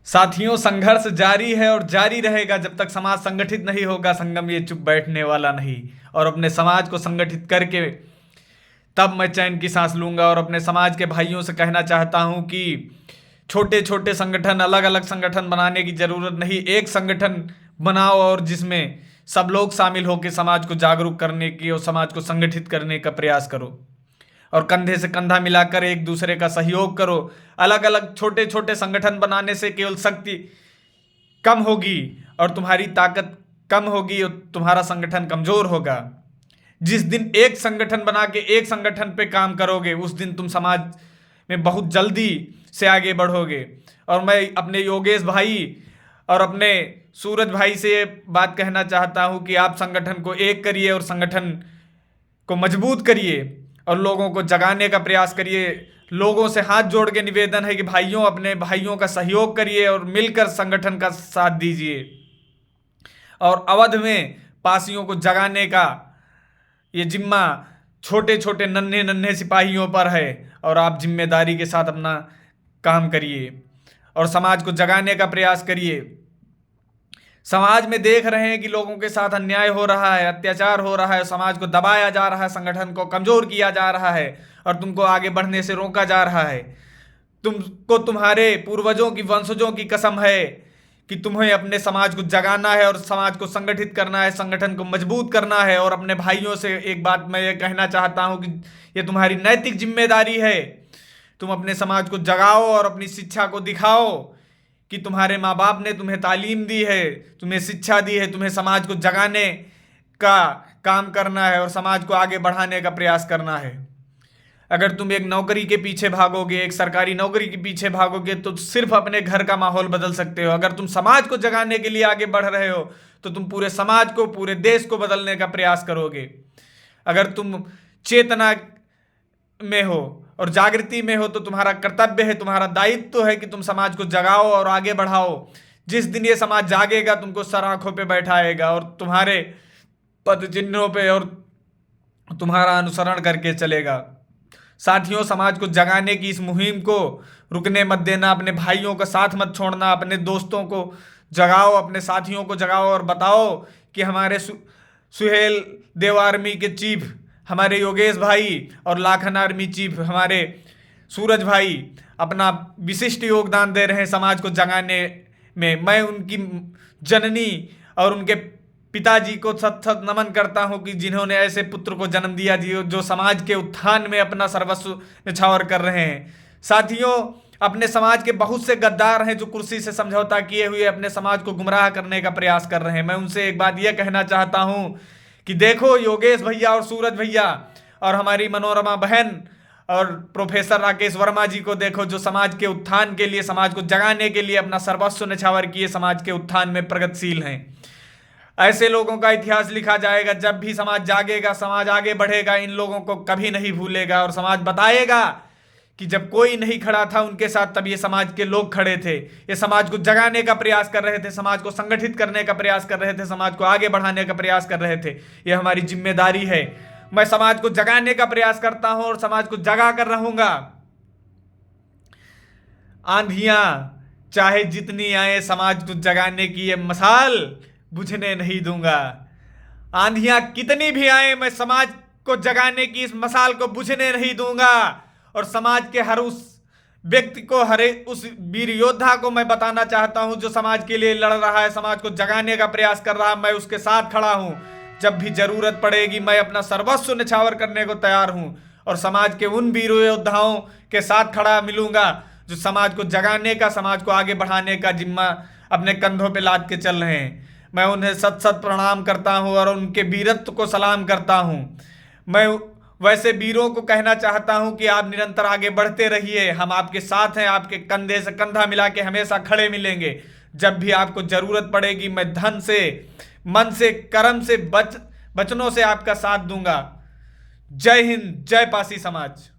साथियों, संघर्ष जारी है और जारी रहेगा जब तक समाज संगठित नहीं होगा। संगम ये चुप बैठने वाला नहीं। और अपने समाज को संगठित करके तब मैं चैन की सांस लूंगा। और अपने समाज के भाइयों से कहना चाहता हूं कि छोटे छोटे संगठन, अलग अलग संगठन बनाने की जरूरत नहीं। एक संगठन बनाओ और जिसमें सब लोग शामिल होकर समाज को जागरूक करने की और समाज को संगठित करने का प्रयास करो। और कंधे से कंधा मिलाकर एक दूसरे का सहयोग करो। अलग अलग छोटे छोटे संगठन बनाने से केवल शक्ति कम होगी और तुम्हारी ताकत कम होगी और तुम्हारा संगठन कमजोर होगा। जिस दिन एक संगठन बना के एक संगठन पे काम करोगे उस दिन तुम समाज में बहुत जल्दी से आगे बढ़ोगे। और मैं अपने योगेश भाई और अपने सूरज भाई से ये बात कहना चाहता हूँ कि आप संगठन को एक करिए और संगठन को मजबूत करिए और लोगों को जगाने का प्रयास करिए। लोगों से हाथ जोड़ के निवेदन है कि भाइयों, अपने भाइयों का सहयोग करिए और मिलकर संगठन का साथ दीजिए। और अवध में पासियों को जगाने का ये जिम्मा छोटे छोटे नन्हे नन्हे सिपाहियों पर है। और आप जिम्मेदारी के साथ अपना काम करिए और समाज को जगाने का प्रयास करिए। समाज में देख रहे हैं कि लोगों के साथ अन्याय हो रहा है, अत्याचार हो रहा है, समाज को दबाया जा रहा है, संगठन को कमजोर किया जा रहा है और तुमको आगे बढ़ने से रोका जा रहा है। तुमको तुम्हारे पूर्वजों की, वंशजों की कसम है कि तुम्हें अपने समाज को जगाना है और समाज को संगठित करना है, संगठन को मजबूत करना है। और अपने भाइयों से एक बात मैं ये कहना चाहता हूं कि ये तुम्हारी नैतिक जिम्मेदारी है। तुम अपने समाज को जगाओ और अपनी शिक्षा को दिखाओ कि तुम्हारे माँ बाप ने तुम्हें तालीम दी है, तुम्हें शिक्षा दी है, तुम्हें समाज को जगाने का काम करना है और समाज को आगे बढ़ाने का प्रयास करना है। अगर तुम एक नौकरी के पीछे भागोगे, एक सरकारी नौकरी के पीछे भागोगे तो सिर्फ अपने घर का माहौल बदल सकते हो। अगर तुम समाज को जगाने के लिए आगे बढ़ रहे हो तो तुम पूरे समाज को, पूरे देश को बदलने का प्रयास करोगे। अगर तुम चेतना में हो और जागृति में हो तो तुम्हारा कर्तव्य है, तुम्हारा दायित्व है कि तुम समाज को जगाओ और आगे बढ़ाओ। जिस दिन ये समाज जागेगा तुमको सर आंखों पे बैठाएगा और तुम्हारे पद चिन्हों पे और तुम्हारा अनुसरण करके चलेगा। साथियों, समाज को जगाने की इस मुहिम को रुकने मत देना। अपने भाइयों का साथ मत छोड़ना। अपने दोस्तों को जगाओ, अपने साथियों को जगाओ और बताओ कि हमारे सुहेल देव आर्मी के चीफ हमारे योगेश भाई और लाखन आर्मी चीफ हमारे सूरज भाई अपना विशिष्ट योगदान दे रहे हैं समाज को जगाने में। मैं उनकी जननी और उनके पिताजी को सत सत नमन करता हूं कि जिन्होंने ऐसे पुत्र को जन्म दिया जो समाज के उत्थान में अपना सर्वस्व न्यौछावर कर रहे हैं। साथियों, अपने समाज के बहुत से गद्दार हैं जो कुर्सी से समझौता किए हुए अपने समाज को गुमराह करने का प्रयास कर रहे हैं। मैं उनसे एक बात यह कहना चाहता हूं कि देखो, योगेश भैया और सूरज भैया और हमारी मनोरमा बहन और प्रोफेसर राकेश वर्मा जी को देखो, जो समाज के उत्थान के लिए, समाज को जगाने के लिए अपना सर्वस्व न्यौछावर किए समाज के उत्थान में प्रगतिशील हैं। ऐसे लोगों का इतिहास लिखा जाएगा। जब भी समाज जागेगा, समाज आगे बढ़ेगा, इन लोगों को कभी नहीं भूलेगा और समाज बताएगा कि जब कोई नहीं खड़ा था उनके साथ तब ये समाज के लोग खड़े थे। ये समाज को जगाने का प्रयास कर रहे थे, समाज को संगठित करने का प्रयास कर रहे थे, समाज को आगे बढ़ाने का प्रयास कर रहे थे। ये हमारी जिम्मेदारी है। मैं समाज को जगाने का प्रयास करता हूं और समाज को जगा कर रहूंगा। आंधियां चाहे जितनी आए, समाज को जगाने की ये मशाल बुझने नहीं दूंगा। आंधियां कितनी भी आए, मैं समाज को जगाने की इस मशाल को बुझने नहीं दूंगा। और समाज के हर उस व्यक्ति को, हर उस वीर योद्धा को मैं बताना चाहता हूं जो समाज के लिए लड़ रहा है, समाज को जगाने का प्रयास कर रहा है, मैं उसके साथ खड़ा हूं। जब भी जरूरत पड़ेगी मैं अपना सर्वस्व न्यौछावर करने को तैयार हूं और समाज के उन वीर योद्धाओं के साथ खड़ा मिलूंगा जो समाज को जगाने का, समाज को आगे बढ़ाने का जिम्मा अपने कंधों पे लाद के चल रहे हैं। मैं उन्हें सत सत प्रणाम करता हूं और उनके वीरत्व को सलाम करता हूं। मैं वैसे वीरों को कहना चाहता हूं कि आप निरंतर आगे बढ़ते रहिए, हम आपके साथ हैं, आपके कंधे से कंधा मिला के हमेशा खड़े मिलेंगे। जब भी आपको जरूरत पड़ेगी मैं धन से, मन से, कर्म से, वचनों से आपका साथ दूंगा। जय हिंद, जय पासी समाज।